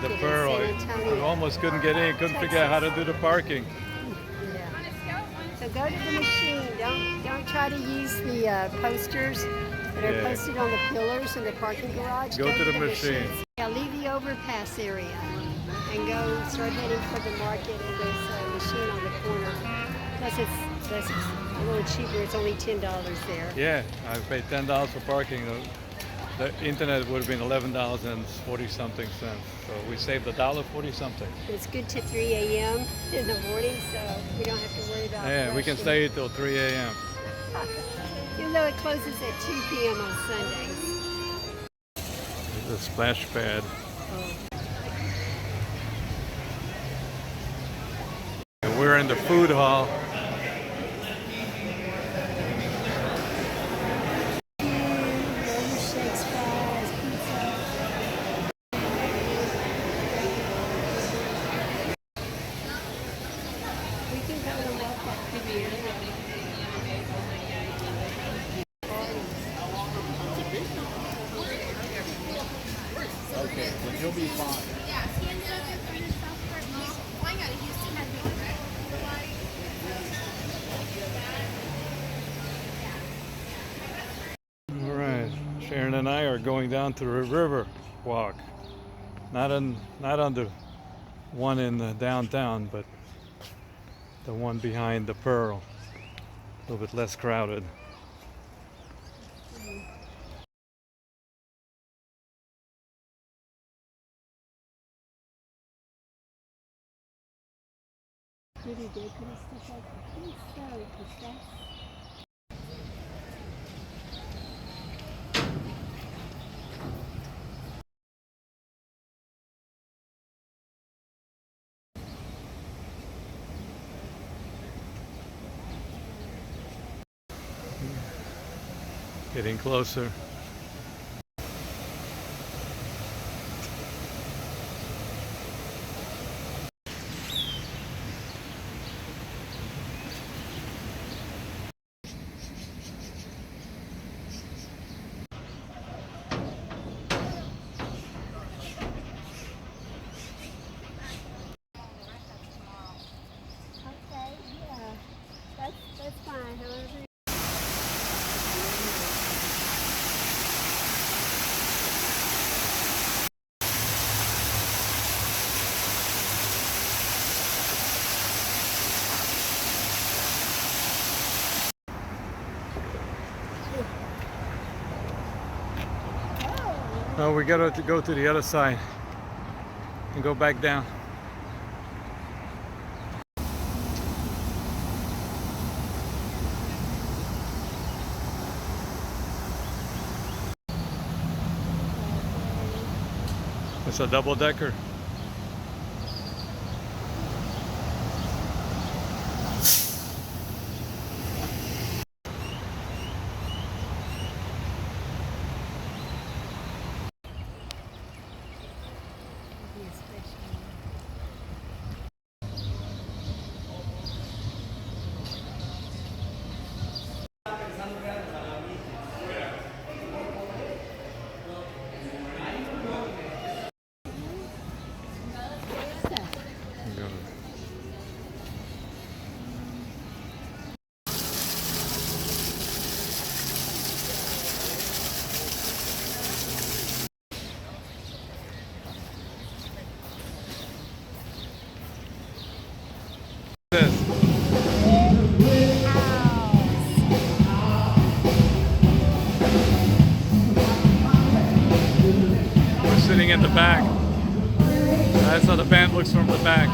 market the in Pearl. San You Antonio. almost couldn't get in. Couldn't figure out how to do the parking. Yeah. So go to the machine. Don't try to use the posters that are Yeah. posted on the pillars in the parking garage. Go to the machine. Yeah, leave the overpass area and go start heading for the market and there's a machine on the corner. Plus it's a little cheaper. It's only $10 there. Yeah, I paid $10 for parking. The internet would have been $11.40 something cents. So we saved $1.40 something. It's good to 3 a.m. in the morning, so we don't have to worry about Yeah, we can rushing. stay till 3 a.m. Even though it closes at 2 p.m. on Sundays. The splash pad. We're in the food hall. Shakes, fries, pizza. We can go to Walmart. Okay, then you'll be fine. All right, Sharon and I are going down to the river walk. Not on the one in the downtown, but the one behind the Pearl. A little bit less crowded. Pretty decorative stuff like that. I think so, because that's Getting closer. okay, yeah. That's fine. However. No, we got to go to the other side and go back down. It's a double decker. We're sitting at the back. That's how the band looks from the back.